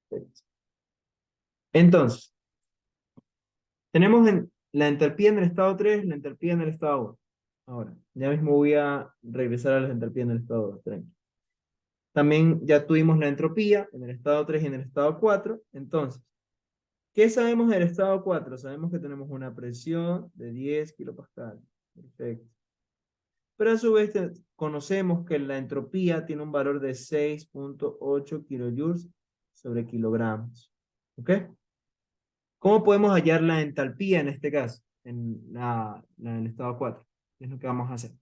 Perfecto. Entonces, tenemos la entalpía en el estado 3, la entalpía en el estado 1. Ahora, ya mismo voy a regresar a la entalpía en el estado 2. Tranqui. También ya tuvimos la entropía en el estado 3 y en el estado 4. Entonces, ¿qué sabemos del estado 4? Sabemos que tenemos una presión de 10 kilopascales. Perfecto. Pero a su vez conocemos que la entropía tiene un valor de 6.8 kilojoules sobre kilogramos. ¿Ok? ¿Cómo podemos hallar la entalpía en este caso? En el estado 4. Es lo que vamos a hacer.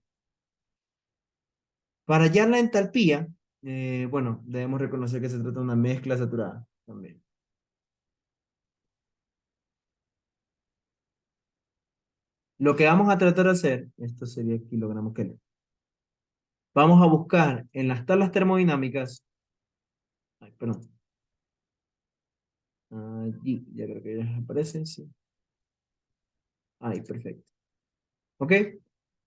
Para hallar la entalpía, bueno, debemos reconocer que se trata de una mezcla saturada también. Lo que vamos a tratar de hacer, esto sería kilogramos Kelvin. Vamos a buscar en las tablas termodinámicas, ay, perdón, allí, ya creo que ya aparecen, sí. Ahí, perfecto. ¿Ok?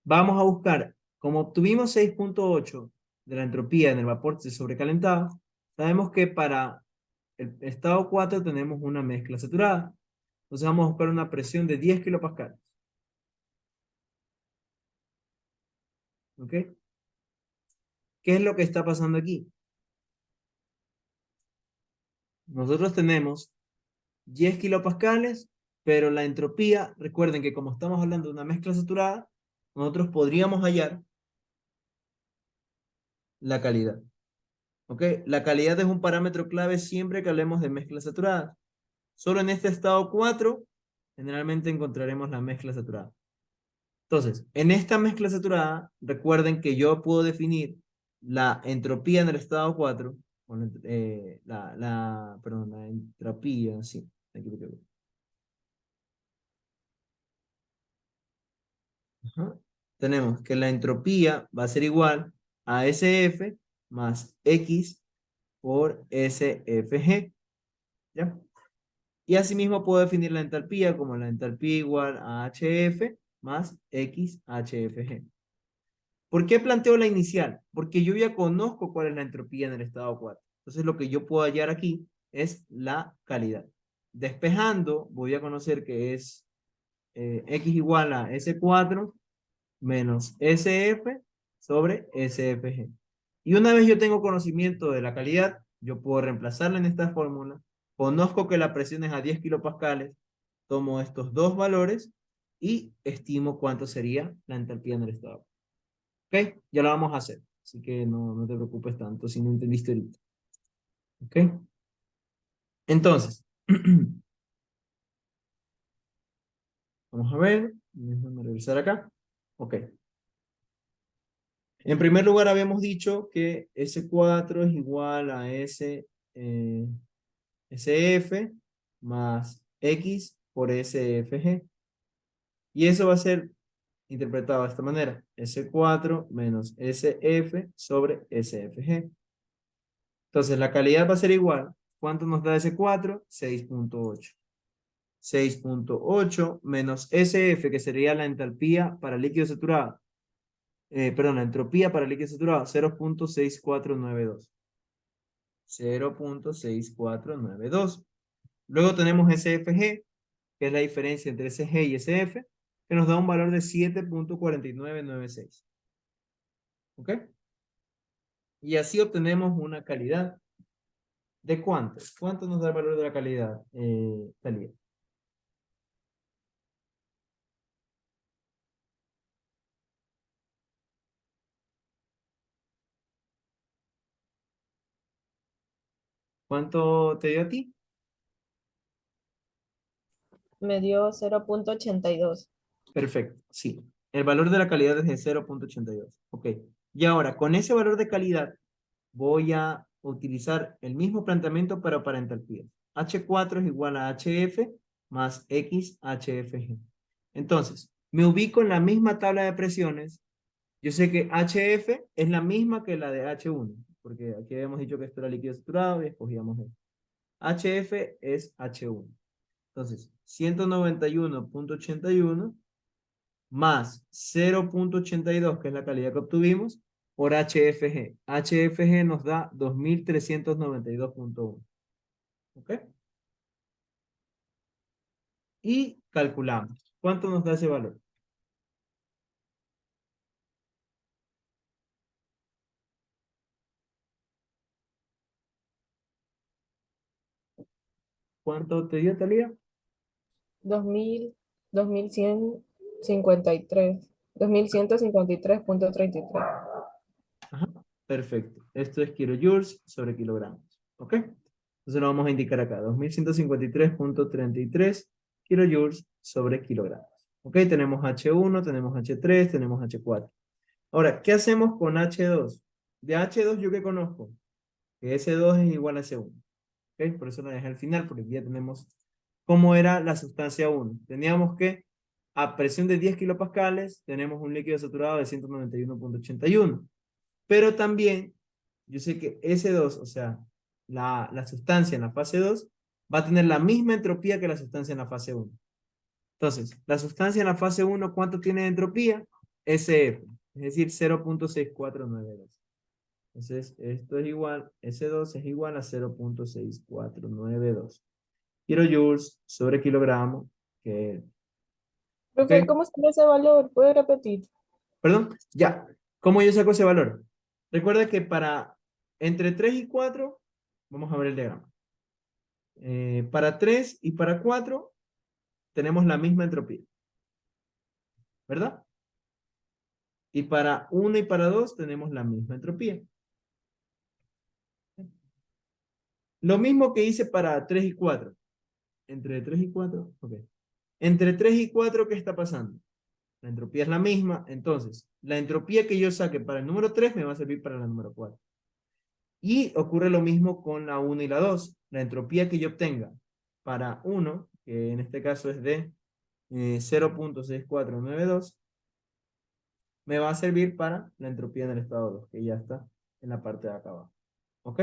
Vamos a buscar, como obtuvimos 6.8 de la entropía en el vapor sobrecalentado, sabemos que para el estado 4 tenemos una mezcla saturada. Entonces vamos a buscar una presión de 10 kilopascales. ¿Ok? ¿Qué es lo que está pasando aquí? Nosotros tenemos 10 kilopascales, pero la entropía, recuerden que como estamos hablando de una mezcla saturada, nosotros podríamos hallar la calidad. ¿Ok? La calidad es un parámetro clave siempre que hablemos de mezclas saturadas. Solo en este estado 4, generalmente encontraremos la mezcla saturada. Entonces, en esta mezcla saturada, recuerden que yo puedo definir la entropía en el estado 4, perdón, la entropía, sí, aquí lo tengo. Ajá. Tenemos que la entropía va a ser igual a SF más X por SFG, ¿ya? Y asimismo puedo definir la entalpía como la entalpía igual a HF más XHFG. ¿Por qué planteo la inicial? Porque yo ya conozco cuál es la entropía en el estado 4. Entonces lo que yo puedo hallar aquí es la calidad. Despejando, voy a conocer que es X igual a S4 menos SF sobre SFG. Y una vez yo tengo conocimiento de la calidad, yo puedo reemplazarla en esta fórmula. Conozco que la presión es a 10 kilopascales. Tomo estos dos valores y estimo cuánto sería la entalpía en el estado. ¿Ok? Ya lo vamos a hacer. Así que no te preocupes tanto si no entendiste ahorita. ¿Ok? Entonces, vamos a ver. Déjame revisar acá. Ok. En primer lugar, habíamos dicho que S4 es igual a SF más X por SFG. Y eso va a ser interpretado de esta manera. S4 menos SF sobre SFG. Entonces, la calidad va a ser igual. ¿Cuánto nos da S4? 6.8. 6.8 menos SF, que sería la entalpía para líquido saturado. Perdón, la entropía para líquido saturado, 0.6492. 0.6492. Luego tenemos SFG, que es la diferencia entre SG y SF, que nos da un valor de 7.4996. ¿Ok? Y así obtenemos una calidad. ¿De cuánto? ¿Cuánto nos da el valor de la calidad, Talía? ¿Cuánto te dio a ti? Me dio 0.82. Perfecto, sí. El valor de la calidad es de 0.82. Ok. Y ahora, con ese valor de calidad, voy a utilizar el mismo planteamiento, pero para entalpía. H4 es igual a HF más XHFG. Entonces, me ubico en la misma tabla de presiones. Yo sé que HF es la misma que la de H1, porque aquí habíamos dicho que esto era líquido saturado y escogíamos esto. HF es H1. Entonces, 191.81 más 0.82, que es la calidad que obtuvimos, por HFG. HFG nos da 2392.1. ¿Ok? Y calculamos. ¿Cuánto nos da ese valor? ¿Cuánto te dio, Talía? 2000, 2153. 2153.33. Ajá, perfecto. Esto es kilojoules sobre kilogramos. ¿Ok? Entonces lo vamos a indicar acá. 2153.33 kilojoules sobre kilogramos. ¿Ok? Tenemos H1, tenemos H3, tenemos H4. Ahora, ¿qué hacemos con H2? De H2 yo que conozco, que S2 es igual a S1. ¿Ok? Por eso lo dejé al final, porque aquí ya tenemos cómo era la sustancia 1. Teníamos que, a presión de 10 kilopascales, tenemos un líquido saturado de 191.81. Pero también, yo sé que S2, o sea, la sustancia en la fase 2, va a tener la misma entropía que la sustancia en la fase 1. Entonces, la sustancia en la fase 1, ¿cuánto tiene de entropía? SF, es decir, 0.6492. Entonces, esto es igual, S2 es igual a 0.6492 kilojoules sobre kilogramo, que, ¿ok? Profe, ¿cómo sale ese valor? ¿Puede repetir? Perdón, ya. ¿Cómo yo saco ese valor? Recuerda que para entre 3 y 4, vamos a ver el diagrama. Para 3 y para 4 tenemos la misma entropía, ¿verdad? Y para 1 y para 2 tenemos la misma entropía. Lo mismo que hice para 3 y 4. Entre 3 y 4, ok. Entre 3 y 4, ¿qué está pasando? La entropía es la misma, entonces la entropía que yo saque para el número 3 me va a servir para la número 4. Y ocurre lo mismo con la 1 y la 2. La entropía que yo obtenga para 1, que en este caso es de 0.6492, me va a servir para la entropía en el estado 2, que ya está en la parte de acá abajo. ¿Ok?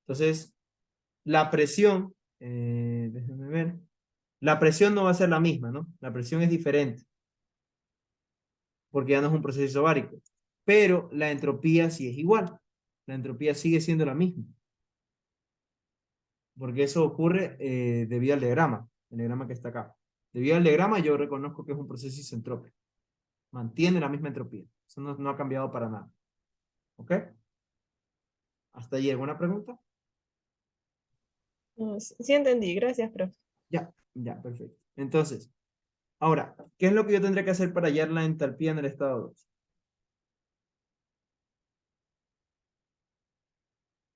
Entonces, la presión, déjenme ver, la presión no va a ser la misma, ¿no? La presión es diferente, porque ya no es un proceso isobárico. Pero la entropía sí es igual. La entropía sigue siendo la misma. Porque eso ocurre debido al diagrama, el diagrama que está acá. Debido al diagrama yo reconozco que es un proceso isentrópico. Mantiene la misma entropía. Eso no ha cambiado para nada. ¿Ok? ¿Hasta ahí alguna pregunta? Sí entendí, gracias, profe. Ya, perfecto. Entonces, ahora, ¿qué es lo que yo tendría que hacer para hallar la entalpía en el estado 2?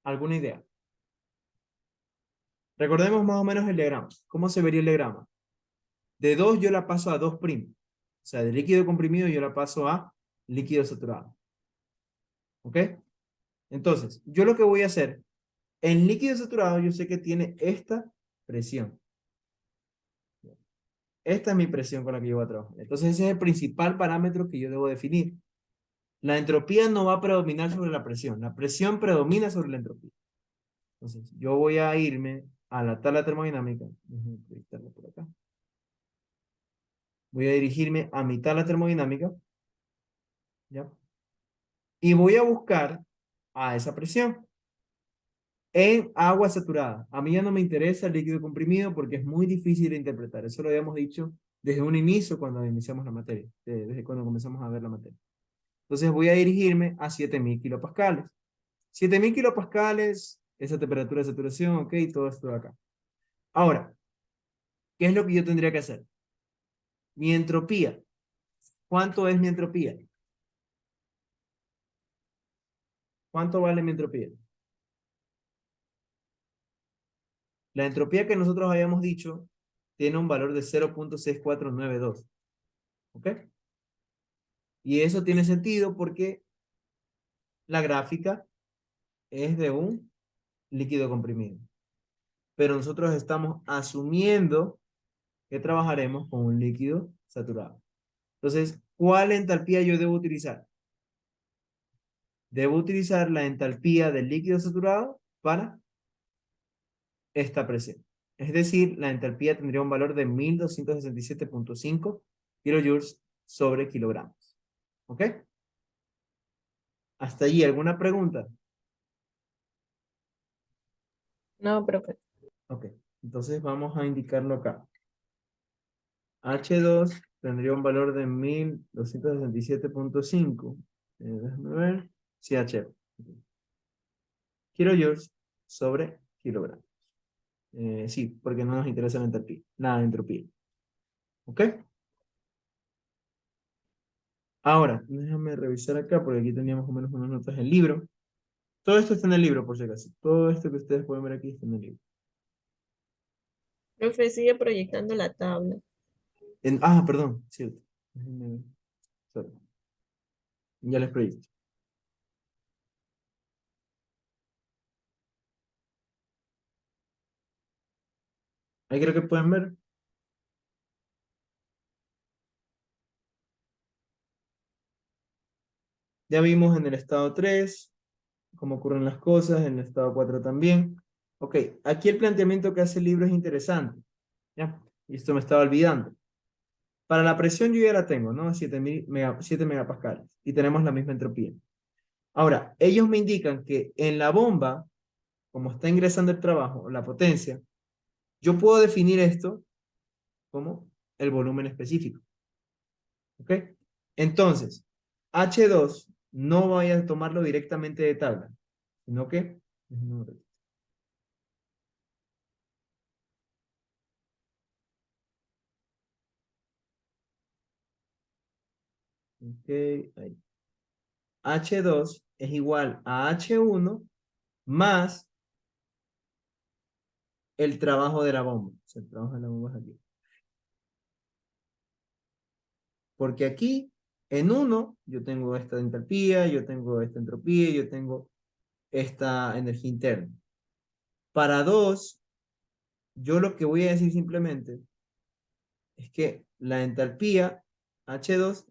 ¿Alguna idea? Recordemos más o menos el diagrama. ¿Cómo se vería el diagrama? De 2 yo la paso a 2'. O sea, de líquido comprimido yo la paso a líquido saturado. ¿Ok? Entonces, yo lo que voy a hacer, en líquido saturado yo sé que tiene esta presión. Esta es mi presión con la que yo voy a trabajar. Entonces, ese es el principal parámetro que yo debo definir. La entropía no va a predominar sobre la presión predomina sobre la entropía. Entonces, yo voy a irme a la tabla termodinámica. Déjenme proyectarla por acá. Voy a dirigirme a mi tabla termodinámica, ¿ya? Y voy a buscar a esa presión en agua saturada. A mí ya no me interesa el líquido comprimido porque es muy difícil de interpretar. Eso lo habíamos dicho desde un inicio cuando iniciamos la materia, desde cuando comenzamos a ver la materia. Entonces voy a dirigirme a 7000 kilopascales. 7000 kilopascales, esa temperatura de saturación, ok, todo esto de acá. Ahora, ¿qué es lo que yo tendría que hacer? Mi entropía. ¿Cuánto es mi entropía? ¿Cuánto vale mi entropía? La entropía que nosotros habíamos dicho tiene un valor de 0.6492. ¿Ok? Y eso tiene sentido porque la gráfica es de un líquido comprimido. Pero nosotros estamos asumiendo que trabajaremos con un líquido saturado. Entonces, ¿cuál entalpía yo debo utilizar? Debo utilizar la entalpía del líquido saturado para esta presión. Es decir, la entalpía tendría un valor de 1267.5 kilojoules sobre kilogramos. ¿Ok? Hasta allí, ¿alguna pregunta? No, profe. Ok, entonces vamos a indicarlo acá. H2 tendría un valor de 1267.5. Déjame ver. Sí, H. Kilojoules sobre kilogramos. Sí, porque no nos interesa la entropía. Nada de entropía. ¿Ok? Ahora, déjame revisar acá, porque aquí teníamos más o menos unas notas del libro. Todo esto está en el libro, por si acaso. Todo esto que ustedes pueden ver aquí está en el libro. Profe, sigue proyectando la tabla. Perdón, cierto. Déjenme ver. Sorry. Ya les proyecto. Ahí creo que pueden ver. Ya vimos en el estado 3 cómo ocurren las cosas, en el estado 4 también. Ok, aquí el planteamiento que hace el libro es interesante. ¿Ya? Y esto me estaba olvidando. Para la presión yo ya la tengo, ¿no? 7 megapascales. Y tenemos la misma entropía. Ahora, ellos me indican que en la bomba, como está ingresando el trabajo, la potencia, yo puedo definir esto como el volumen específico. ¿Ok? Entonces, H2 no voy a tomarlo directamente de tabla, sino que... Ok, ahí. H2 es igual a H1 más el trabajo de la bomba. O sea, el trabajo de la bomba es aquí. Porque aquí, en 1, yo tengo esta entalpía, yo tengo esta entropía, yo tengo esta energía interna. Para 2, yo lo que voy a decir simplemente es que la entalpía H2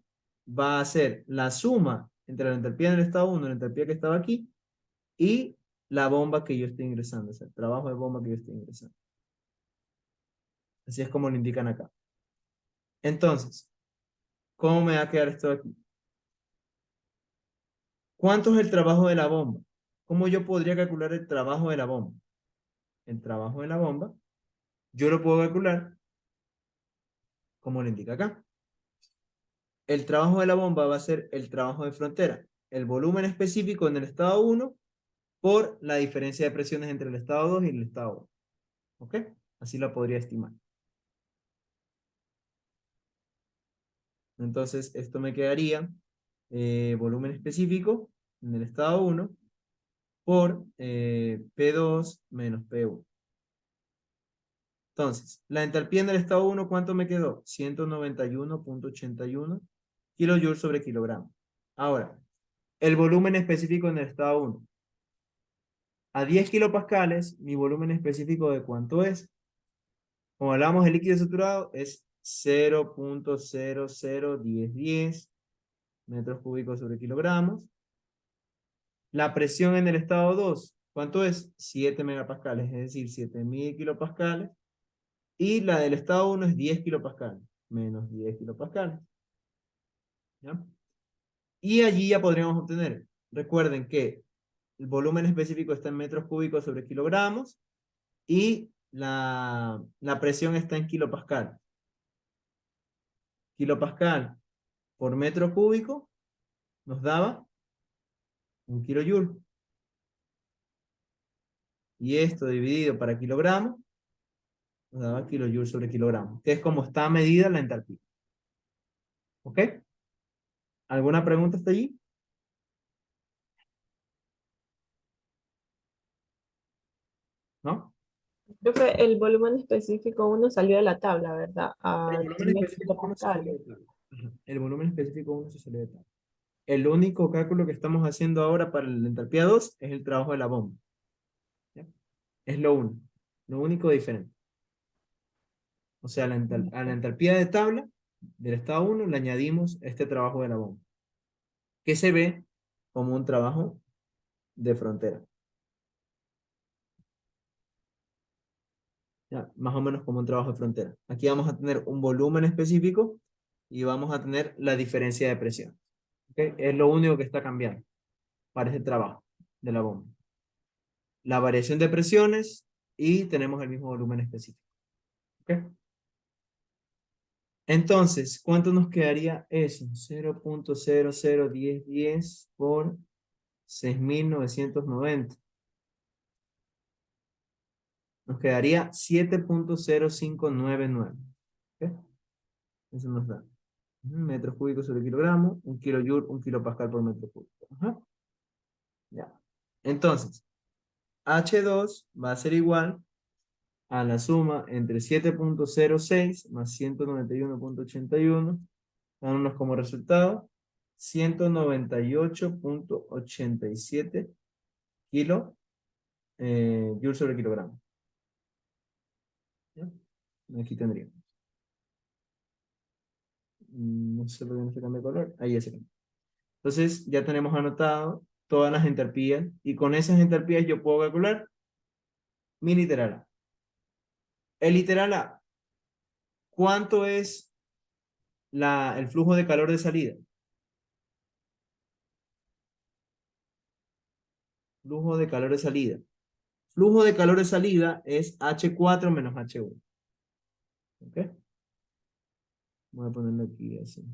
va a ser la suma entre la entalpía en el estado 1 y la entalpía que estaba aquí y la bomba que yo estoy ingresando, o sea, el trabajo de bomba que yo estoy ingresando. Así es como lo indican acá. Entonces, ¿cómo me va a quedar esto aquí? ¿Cuánto es el trabajo de la bomba? ¿Cómo yo podría calcular el trabajo de la bomba? El trabajo de la bomba, yo lo puedo calcular como lo indica acá. El trabajo de la bomba va a ser el trabajo de frontera, el volumen específico en el estado 1 por la diferencia de presiones entre el estado 2 y el estado 1. ¿Ok? Así la podría estimar. Entonces, esto me quedaría volumen específico en el estado 1 por P2 menos P1. Entonces, la entalpía en el estado 1, ¿cuánto me quedó? 191.81 kilojoules sobre kilogramo. Ahora, el volumen específico en el estado 1. A 10 kilopascales, mi volumen específico ¿de cuánto es? Como hablamos de líquido saturado, es 0.001010 metros cúbicos sobre kilogramos. La presión en el estado 2, ¿cuánto es? 7 megapascales, es decir, 7000 kilopascales. Y la del estado 1 es 10 kilopascales, menos 10 kilopascales. ¿Ya? Y allí ya podríamos obtener, recuerden que el volumen específico está en metros cúbicos sobre kilogramos y la presión está en kilopascal. Kilopascal por metro cúbico nos daba 1 kilojoule. Y esto dividido para kilogramos nos daba kilojoule sobre kilogramo, que es como está medida la entalpía. ¿Ok? ¿Alguna pregunta hasta allí? ¿No? Profe, el volumen específico uno salió de la tabla, ¿verdad? El A volumen 10 específico 1 se salió kilopascales. de tabla. Ajá. El volumen específico 1 se salió de tabla. El único cálculo que estamos haciendo ahora para la entalpía 2 es el trabajo de la bomba. ¿Ya? Es lo único diferente. O sea, a la entalpía de tabla del estado 1 le añadimos este trabajo de la bomba, que se ve como un trabajo de frontera. ¿Ya? Más o menos como un trabajo de frontera. Aquí vamos a tener un volumen específico y vamos a tener la diferencia de presión. ¿Ok? Es lo único que está cambiando para ese trabajo de la bomba. La variación de presiones y tenemos el mismo volumen específico. ¿Ok? Entonces, ¿cuánto nos quedaría eso? 0.001010 por 6.990. Nos quedaría 7.0599. ¿Ok? Eso nos da metros cúbicos sobre kilogramo, 1 kilojoule, 1 kilopascal por metro cúbico. Ajá. Ya. Entonces, H2 va a ser igual a la suma entre 7.06 más 191.81, dándonos como resultado 198.87 kilo joule sobre kilogramo. ¿Ya? Aquí tendríamos. No sé por qué no se cambia de color. Ahí ya se cambia. Entonces ya tenemos anotado todas las entalpías y con esas entalpías yo puedo calcular mi literal A. El literal A, ¿cuánto es el flujo de calor de salida? Flujo de calor de salida. Flujo de calor de salida es H4 menos H1. ¿Ok? Voy a ponerlo aquí así.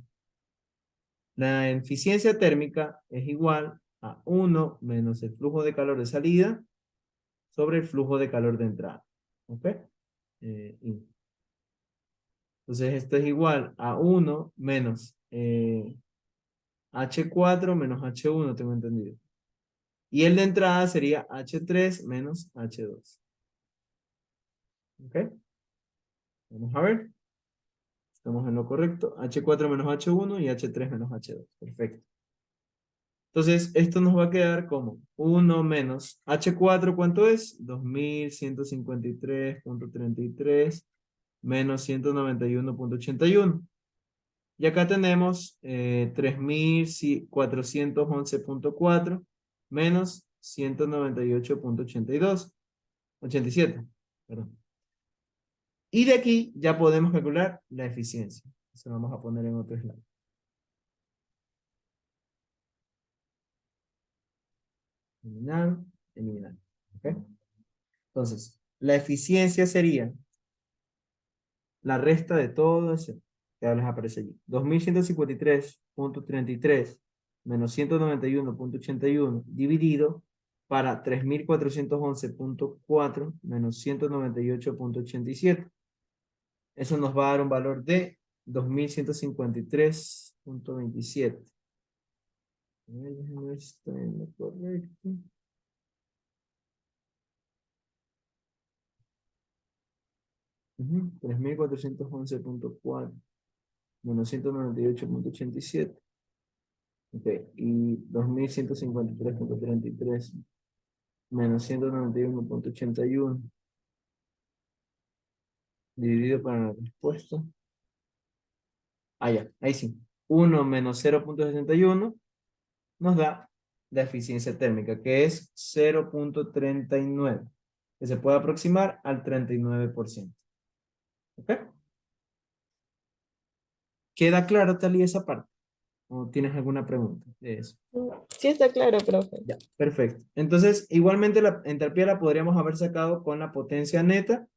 La eficiencia térmica es igual a 1 menos el flujo de calor de salida sobre el flujo de calor de entrada. ¿Ok? Entonces esto es igual a 1 menos H4 menos H1, tengo entendido. Y el de entrada sería H3 menos H2. ¿Ok? Vamos a ver. Estamos en lo correcto. H4 menos H1 y H3 menos H2. Perfecto. Entonces, esto nos va a quedar como 1 menos H4, ¿cuánto es? 2153.33 menos 191.81. Y acá tenemos 3411.4 menos 198.82. 87, perdón. Y de aquí ya podemos calcular la eficiencia. Eso vamos a poner en otro slide. Eliminar, eliminar. ¿Ok? Entonces, la eficiencia sería la resta de todo eso que les aparece allí. 2153.33 menos 191.81 dividido para 3411.4 menos 198.87. Eso nos va a dar un valor de 2153.27. No está en lo correcto. Ujú, 3411.4 menos 198.87. Ok, y 2153.33 menos 191.81 dividido para la respuesta. Ah, ya, ahí sí. 1 menos 0.61 nos da la eficiencia térmica, que es 0.39, que se puede aproximar al 39%. ¿Ok? ¿Queda claro, Talía, esa parte? ¿O tienes alguna pregunta de eso? Sí está claro, profe. Ya, perfecto. Entonces, igualmente la entropía la podríamos haber sacado con la potencia neta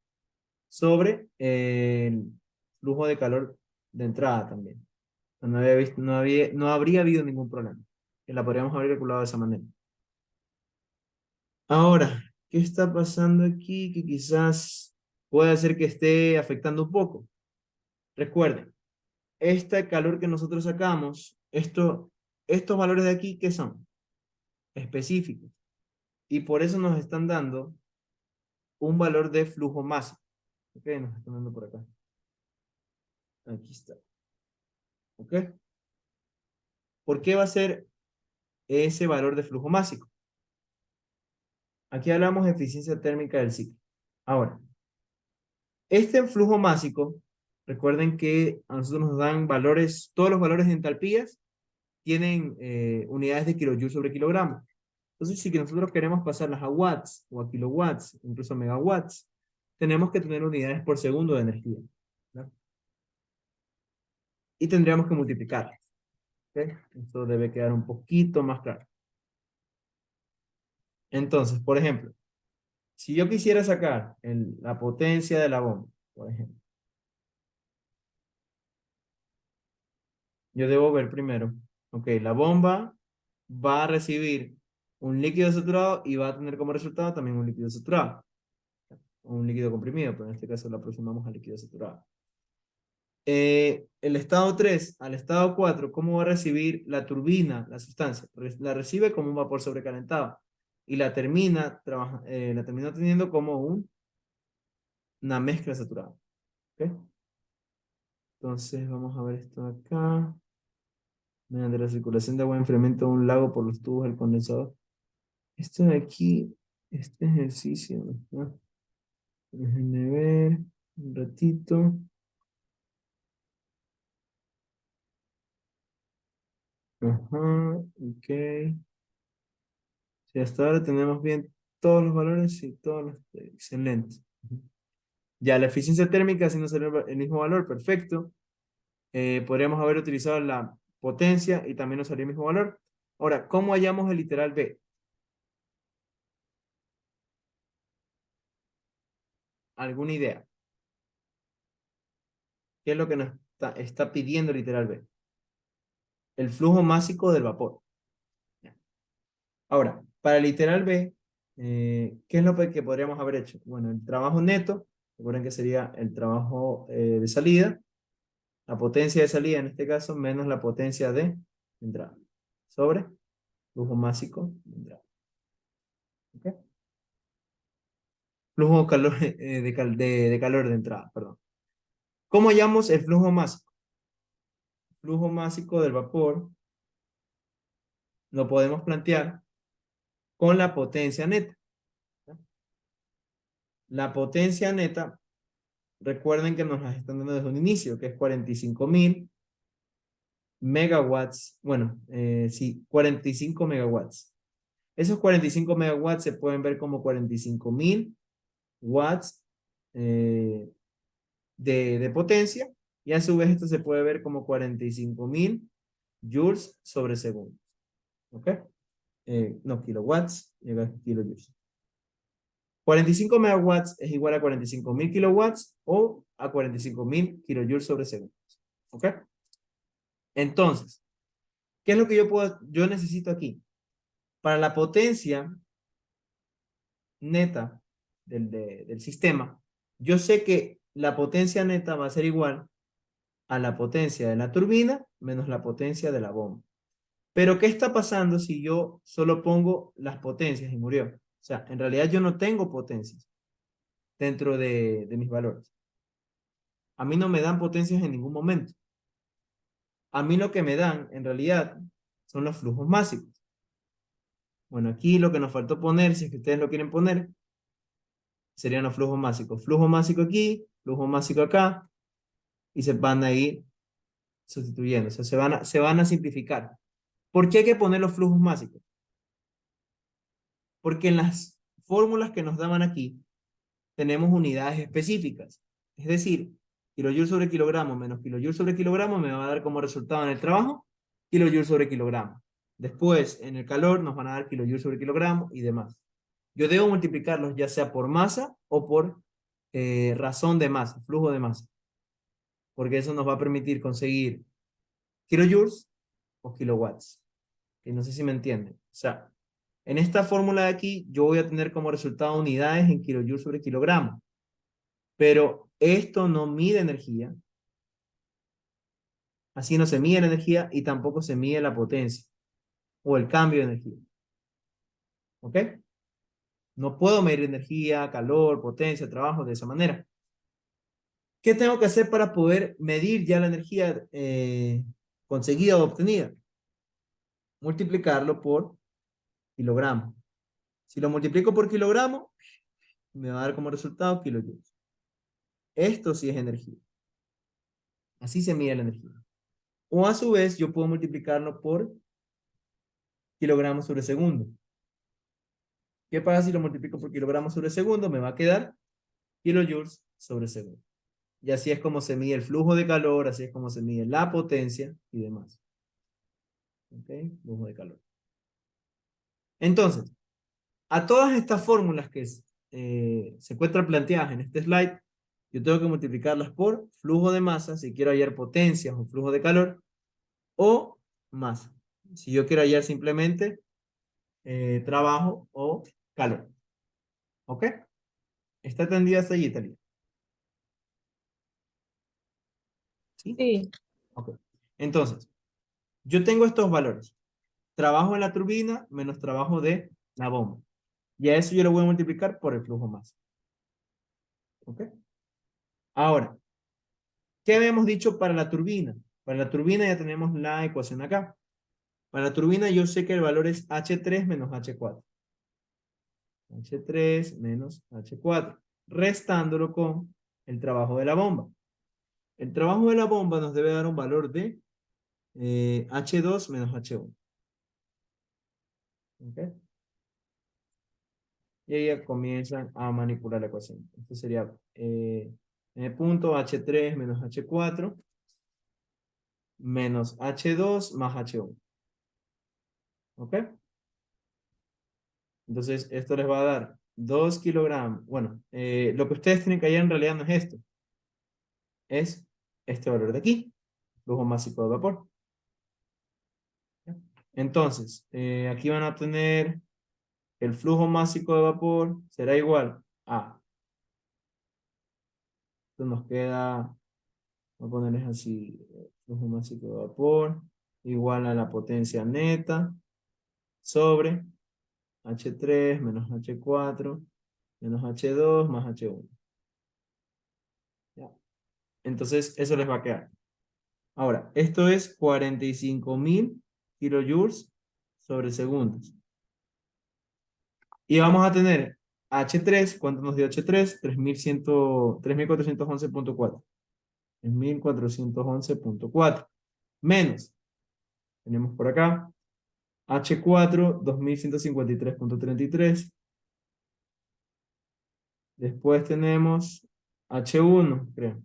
sobre el flujo de calor de entrada también. No habría habido ningún problema. Que la podríamos haber calculado de esa manera. Ahora, ¿qué está pasando aquí que quizás puede hacer que esté afectando un poco? Recuerden, este calor que nosotros sacamos, estos valores de aquí, ¿qué son? Específicos. Y por eso nos están dando un valor de flujo máximo. Ok, nos están dando por acá. Aquí está. Ok. ¿Por qué va a ser ese valor de flujo máximo? Aquí hablamos de eficiencia térmica del ciclo. Ahora, este flujo máximo, recuerden que a nosotros nos dan valores, todos los valores de entalpías tienen unidades de kilojoule sobre kilogramo. Entonces, si que nosotros queremos pasarlas a watts o a kilowatts, incluso a megawatts, tenemos que tener unidades por segundo de energía, ¿no? Y tendríamos que multiplicarlas. ¿Okay? Esto debe quedar un poquito más claro. Entonces, por ejemplo, Si yo quisiera sacar la potencia de la bomba, por ejemplo, yo debo ver primero, ok, la bomba va a recibir un líquido saturado y va a tener como resultado también un líquido saturado, o un líquido comprimido, pero en este caso lo aproximamos al líquido saturado. El estado 3 al estado 4, ¿cómo va a recibir la turbina, la sustancia? La recibe como un vapor sobrecalentado y la termina teniendo como una mezcla saturada. ¿Ok? Entonces vamos a ver esto acá. Mediante la circulación de agua enfriamiento de un lago por los tubos del condensador. Esto de aquí, este ejercicio, ¿no? Déjenme ver un ratito. Ajá, ok. Si hasta ahora tenemos bien todos los valores y todos los... Excelente. Ujú. Ya, la eficiencia térmica, si no salió el mismo valor, perfecto. Podríamos haber utilizado la potencia y también nos salió el mismo valor. Ahora, ¿cómo hallamos el literal B? ¿Alguna idea? ¿Qué es lo que nos está pidiendo el literal B? El flujo másico del vapor. Ahora, para el literal B, ¿qué es lo que podríamos haber hecho? Bueno, el trabajo neto, recuerden que sería el trabajo de salida, la potencia de salida en este caso, menos la potencia de entrada, sobre flujo másico de entrada. ¿Ok? Flujo calor, de calor de entrada, perdón. ¿Cómo hallamos el flujo másico? Flujo másico del vapor lo podemos plantear con la potencia neta. La potencia neta, recuerden que nos la están dando desde un inicio, que es 45.000 megawatts. Bueno, sí, 45 megawatts. Esos 45 megawatts se pueden ver como 45.000 watts eh, de potencia, y a su vez esto se puede ver como 45.000 joules sobre segundo. ¿Ok? No, kilowatts, kilojoules. 45 megawatts es igual a 45.000 kilowatts o a 45.000 kilojoules sobre segundo. ¿Ok? Entonces, ¿qué es lo que yo necesito aquí? Para la potencia neta del sistema, yo sé que la potencia neta va a ser igual a la potencia de la turbina menos la potencia de la bomba. Pero ¿qué está pasando si yo solo pongo las potencias y murió? O sea, en realidad yo no tengo potencias dentro de mis valores. A mí no me dan potencias en ningún momento. A mí lo que me dan, en realidad, son los flujos máximos. Bueno, aquí lo que nos faltó poner, si es que ustedes lo quieren poner, serían los flujos máximos. Flujo máximo aquí, flujo máximo acá, y se van a ir sustituyendo. O sea, se van a simplificar. ¿Por qué hay que poner los flujos máximos? Porque en las fórmulas que nos daban aquí, tenemos unidades específicas. Es decir, kilojoules sobre kilogramo menos kilojoules sobre kilogramo me va a dar como resultado en el trabajo kilojoules sobre kilogramo. Después, en el calor, nos van a dar kilojoules sobre kilogramo y demás. Yo debo multiplicarlos ya sea por masa o por razón de masa, flujo de masa. Porque eso nos va a permitir conseguir kilojoules o kilowatts. Y no sé si me entienden. O sea, en esta fórmula de aquí, yo voy a tener como resultado unidades en kilojoules sobre kilogramo. Pero esto no mide energía. Así no se mide la energía y tampoco se mide la potencia o el cambio de energía. ¿Ok? No puedo medir energía, calor, potencia, trabajo de esa manera. ¿Qué tengo que hacer para poder medir ya la energía conseguida o obtenida? Multiplicarlo por kilogramo. Si lo multiplico por kilogramo, me va a dar como resultado kilojoules. Esto sí es energía. Así se mide la energía. O a su vez, yo puedo multiplicarlo por kilogramos sobre segundo. ¿Qué pasa si lo multiplico por kilogramos sobre segundo? Me va a quedar kilojoules sobre segundo. Y así es como se mide el flujo de calor, así es como se mide la potencia y demás. ¿Ok? Flujo de calor. Entonces, a todas estas fórmulas se encuentran planteadas en este slide, yo tengo que multiplicarlas por flujo de masa si quiero hallar potencias o flujo de calor, o masa si yo quiero hallar simplemente trabajo o calor. ¿Ok? ¿Está entendida hasta allí, Talía? ¿Sí? Sí, Ok. Entonces, yo tengo estos valores. Trabajo en la turbina menos trabajo de la bomba. Y a eso yo lo voy a multiplicar por el flujo masa. ¿Ok? Ahora, ¿qué habíamos dicho para la turbina? Para la turbina ya tenemos la ecuación acá. Para la turbina yo sé que el valor es H3 menos H4. H3 menos H4. Restándolo con el trabajo de la bomba. El trabajo de la bomba nos debe dar un valor de H2 menos H1. ¿Ok? Y ahí ya comienzan a manipular la ecuación. Esto sería en el punto H3 menos H4 menos H2 más H1. ¿Ok? Entonces, esto les va a dar 2 kilogramos. Bueno, lo que ustedes tienen que hallar en realidad no es esto. Es este valor de aquí. Flujo másico de vapor. ¿Ya? Entonces, aquí van a tener el flujo másico de vapor será igual a. Esto nos queda, voy a ponerles así, flujo másico de vapor igual a la potencia neta sobre H3 menos H4 menos H2 más H1. ¿Ya? Entonces, eso les va a quedar. Ahora, esto es 45.000 kilojoules sobre segundos. Y vamos a tener H3, ¿cuánto nos dio H3? 3.411.4. 3.411.4. Menos, tenemos por acá, H4, 2.153.33. Después tenemos H1, creo.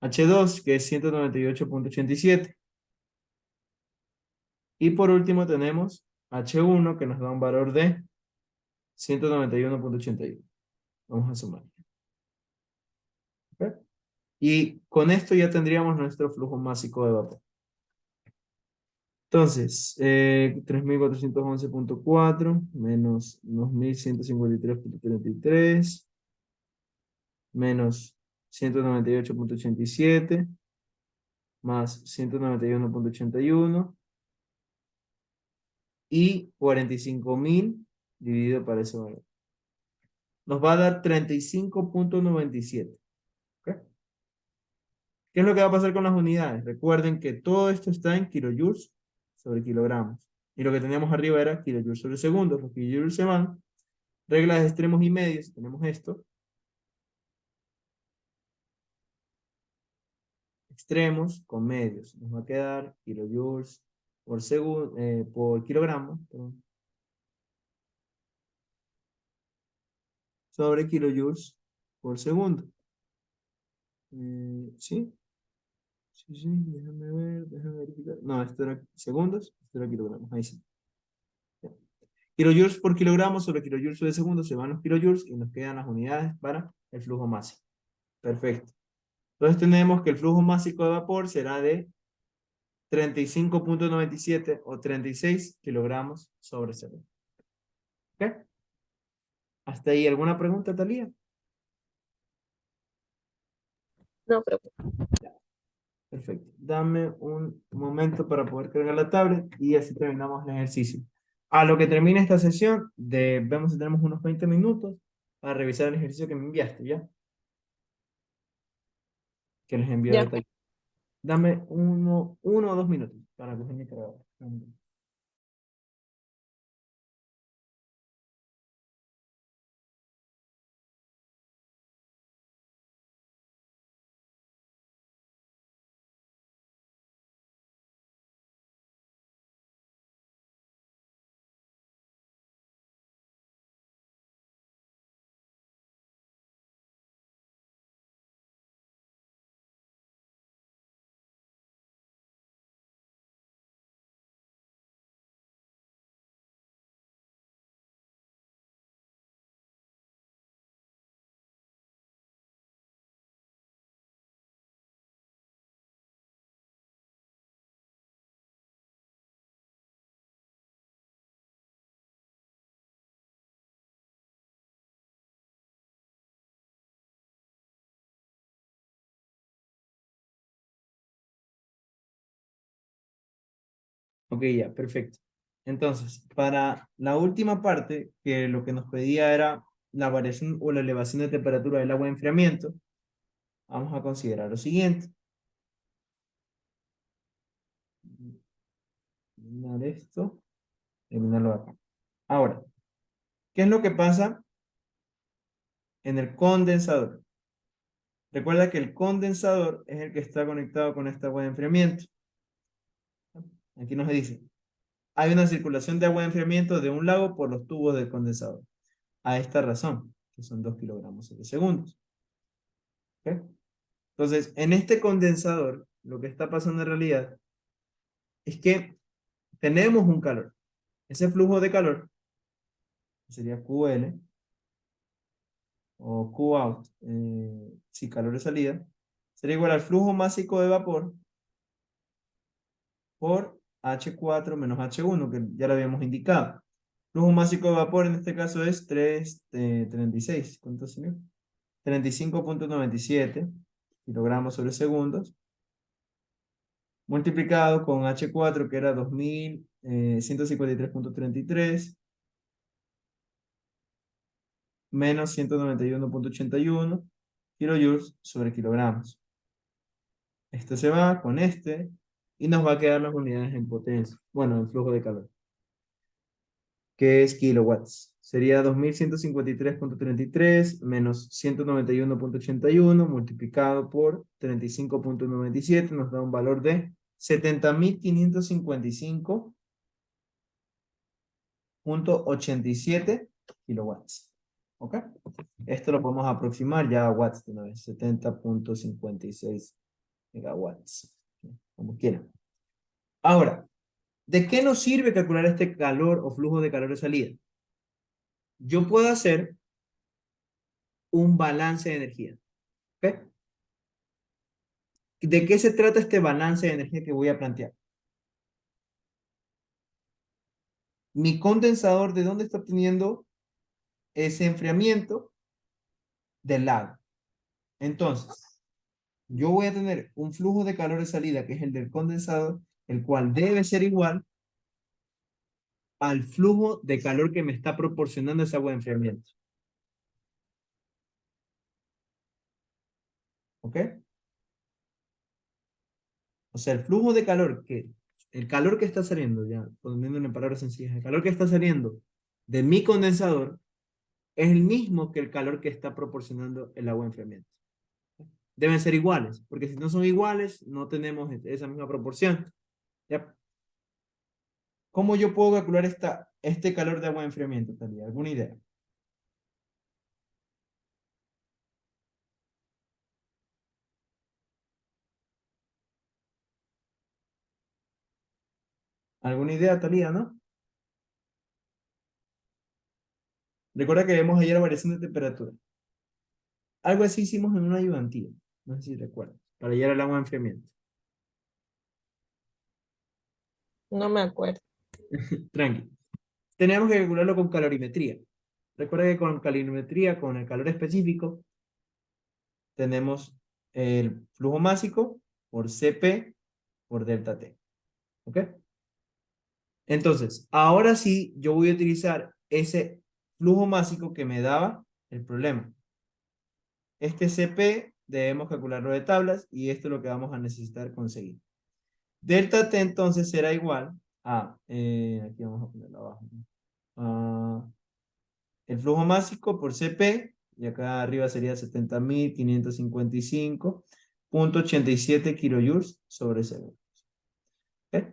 H2, que es 198.87. Y por último tenemos H1, que nos da un valor de 191.81. Vamos a sumar. ¿Ok? Y con esto ya tendríamos nuestro flujo másico de vapor. Entonces, 3.411.4 menos 2.153.33 menos 198.87 más 191.81 y 45.000 dividido para ese valor. Nos va a dar 35.97. ¿Ok? ¿Qué es lo que va a pasar con las unidades? Recuerden que todo esto está en kilojoules sobre kilogramos. Y lo que teníamos arriba era kilojoules sobre segundos. Los kilojoules se van. Reglas de extremos y medios. Tenemos esto. Extremos con medios. Nos va a quedar kilojoules por segundo, por kilogramo, perdón, sobre kilojoules por segundo. ¿Sí? Sí, sí, déjame ver, déjame verificar. No, esto era segundos, esto era kilogramos. Ahí sí. Kilojoules por kilogramo sobre kilojoules sobre segundo se van los kilojoules y nos quedan las unidades para el flujo másico. Perfecto. Entonces tenemos que el flujo másico de vapor será de 35.97 o 36 kilogramos sobre segundo. ¿Ok? ¿Hasta ahí alguna pregunta, Talía? no, pero Perfecto. Dame un momento para poder cargar la tablet y así terminamos el ejercicio. A lo que termine esta sesión, vemos si tenemos unos 20 minutos para revisar el ejercicio que me enviaste, ¿ya? Que les envío ya. detalle. Dame uno o 2 minutos para coger mi cargador. Ok, ya, perfecto. Entonces, para la última parte, que lo que nos pedía era la variación o la elevación de temperatura del agua de enfriamiento, vamos a considerar lo siguiente. Eliminar esto, eliminarlo de acá. Ahora, ¿qué es lo que pasa en el condensador? Recuerda que el condensador es el que está conectado con esta agua de enfriamiento. Aquí nos dice, hay una circulación de agua de enfriamiento de un lago por los tubos del condensador. A esta razón, que son 2 kilogramos sobre segundos. ¿Ok? Entonces, en este condensador, lo que está pasando en realidad es que tenemos un calor. Ese flujo de calor, que sería QL o Qout, si calor de salida, sería igual al flujo másico de vapor por H4 menos H1, que ya lo habíamos indicado. Flujo másico de vapor en este caso es 36. ¿Cuánto sería? 35,97 kilogramos sobre segundos, multiplicado con H4, que era 2153,33, menos 191,81 kilojoules sobre kilogramos. Este se va con este y nos va a quedar las unidades en potencia, bueno, en flujo de calor, que es kilowatts. Sería 2153,33 menos 191,81 multiplicado por 35,97 nos da un valor de 70.555,87 kilowatts. ¿Ok? Esto lo podemos aproximar ya a watts de una vez, 70,56 megawatts, como quieran. Ahora, ¿de qué nos sirve calcular este calor o flujo de calor de salida? Yo puedo hacer un balance de energía. ¿Ok? ¿De qué se trata este balance de energía que voy a plantear? Mi condensador, ¿de dónde está obteniendo ese enfriamiento? Del lago. Entonces, yo voy a tener un flujo de calor de salida, que es el del condensador, el cual debe ser igual al flujo de calor que me está proporcionando esa agua de enfriamiento. ¿Ok? O sea, el calor que está saliendo, ya poniéndolo en palabras sencillas, el calor que está saliendo de mi condensador es el mismo que el calor que está proporcionando el agua de enfriamiento. Deben ser iguales, porque si no son iguales, no tenemos esa misma proporción. ¿Ya? ¿Cómo yo puedo calcular este calor de agua de enfriamiento, Talía? ¿Alguna idea? ¿Alguna idea, Talía, no? Recuerda que vemos ayer la variación de temperatura. Algo así hicimos en una ayudantía. No sé si recuerdas. Para llegar al agua de enfriamiento. No me acuerdo. Tranqui. Tenemos que calcularlo con calorimetría. Recuerda que con calorimetría, con el calor específico, tenemos el flujo másico por Cp por delta T. ¿Ok? Entonces, ahora sí, yo voy a utilizar ese flujo másico que me daba el problema. Este Cp debemos calcularlo de tablas y esto es lo que vamos a necesitar conseguir. Delta T entonces será igual a, aquí vamos a ponerlo abajo, ¿no? El flujo másico por Cp, y acá arriba sería 70.555,87 kilojoules sobre segundo. ¿Ok?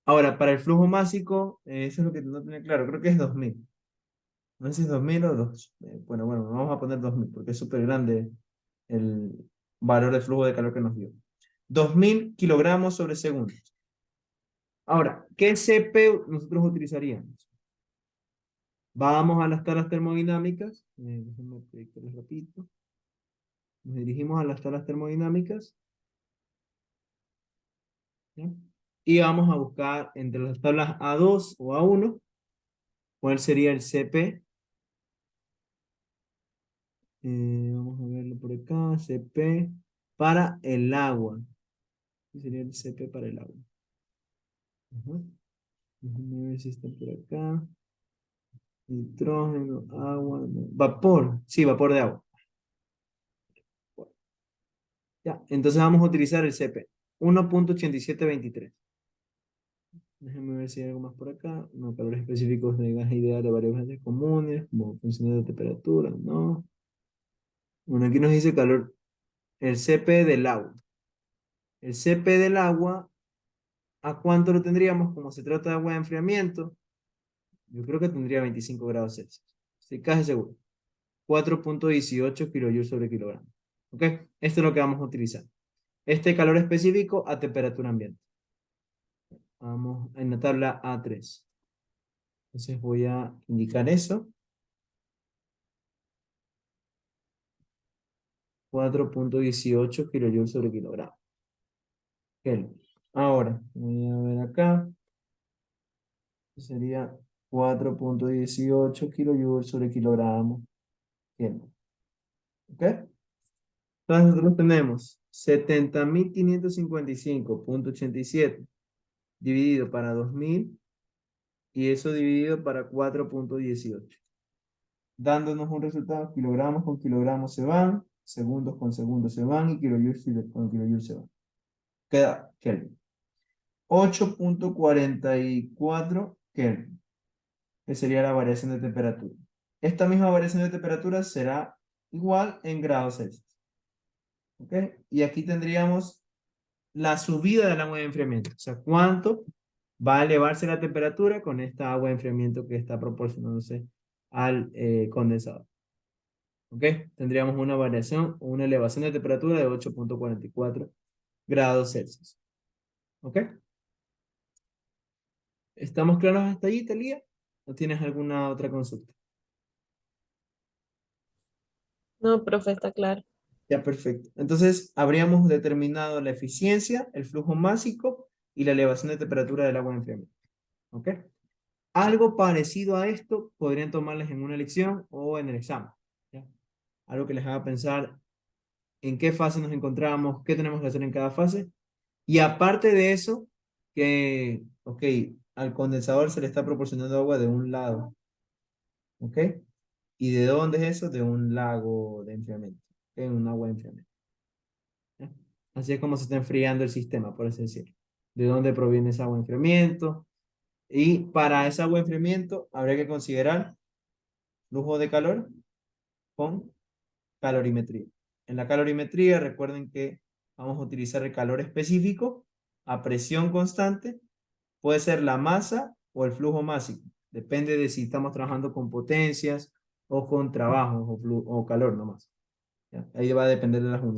Ahora, para el flujo másico, eso es lo que no tiene claro, creo que es 2000. No sé si es 2000 o 2. Bueno, vamos a poner 2000 porque es súper grande el valor de flujo de calor que nos dio. 2000 kilogramos sobre segundo. Ahora, ¿qué Cp nosotros utilizaríamos? Vamos a las tablas termodinámicas. Déjenme proyectarles rapidito. Nos dirigimos a las tablas termodinámicas. ¿Ya? Y vamos a buscar entre las tablas A2 o A1 cuál sería el Cp. Vamos a verlo por acá. Cp para el agua. ¿Qué sería el Cp para el agua? Ujú. Déjame ver si está por acá. Nitrógeno, agua, no. Vapor. Sí, vapor de agua. Ya, entonces vamos a utilizar el CP. 1.8723. Déjame ver si hay algo más por acá. No, calores específicos de gas ideal de varios gases comunes, como función de temperatura, no. Bueno, aquí nos dice calor, el CP del agua. El CP del agua, ¿a cuánto lo tendríamos? Como se trata de agua de enfriamiento, yo creo que tendría 25 grados Celsius. Estoy casi seguro. 4.18 kilojoules sobre kilogramo. ¿Ok? Esto es lo que vamos a utilizar. Este calor específico a temperatura ambiente. Vamos en la tabla A3. Entonces voy a indicar eso. 4.18 kilojoules sobre kilogramo. Kelvin. Ahora, voy a ver acá. Sería 4.18 kilojoules sobre kilogramo Kelvin. ¿Ok? Entonces nosotros tenemos 70.555.87 dividido para 2000 y eso dividido para 4.18, dándonos un resultado: kilogramos con kilogramos se van, segundos con segundos se van y kilojoules con kilojoules se van. Queda Kelvin. 8.44 Kelvin, que sería la variación de temperatura. Esta misma variación de temperatura será igual en grados Celsius. ¿Ok? Y aquí tendríamos la subida del agua de enfriamiento. O sea, cuánto va a elevarse la temperatura con esta agua de enfriamiento que está proporcionándose al condensador. ¿Ok? Tendríamos una variación o una elevación de temperatura de 8.44 grados Celsius. ¿Ok? ¿Estamos claros hasta ahí, Talía? ¿O tienes alguna otra consulta? No, profe, está claro. Ya, perfecto. Entonces, habríamos determinado la eficiencia, el flujo másico y la elevación de temperatura del agua de enfriamiento. ¿Ok? Algo parecido a esto podrían tomarles en una lección o en el examen. ¿Ya? Algo que les haga pensar en qué fase nos encontramos, qué tenemos que hacer en cada fase. Y aparte de eso, que, ok, al condensador se le está proporcionando agua de un lado. ¿Ok? ¿Y de dónde es eso? De un lago de enfriamiento. ¿Ok? Un agua de enfriamiento. ¿Ya? Así es como se está enfriando el sistema, por así decirlo. ¿De dónde proviene ese agua de enfriamiento? Y para ese agua de enfriamiento habría que considerar flujo de calor con calorimetría. En la calorimetría, recuerden que vamos a utilizar el calor específico a presión constante. Puede ser la masa o el flujo másico. Depende de si estamos trabajando con potencias o con trabajos o calor nomás. ¿Ya? Ahí va a depender de las unidades.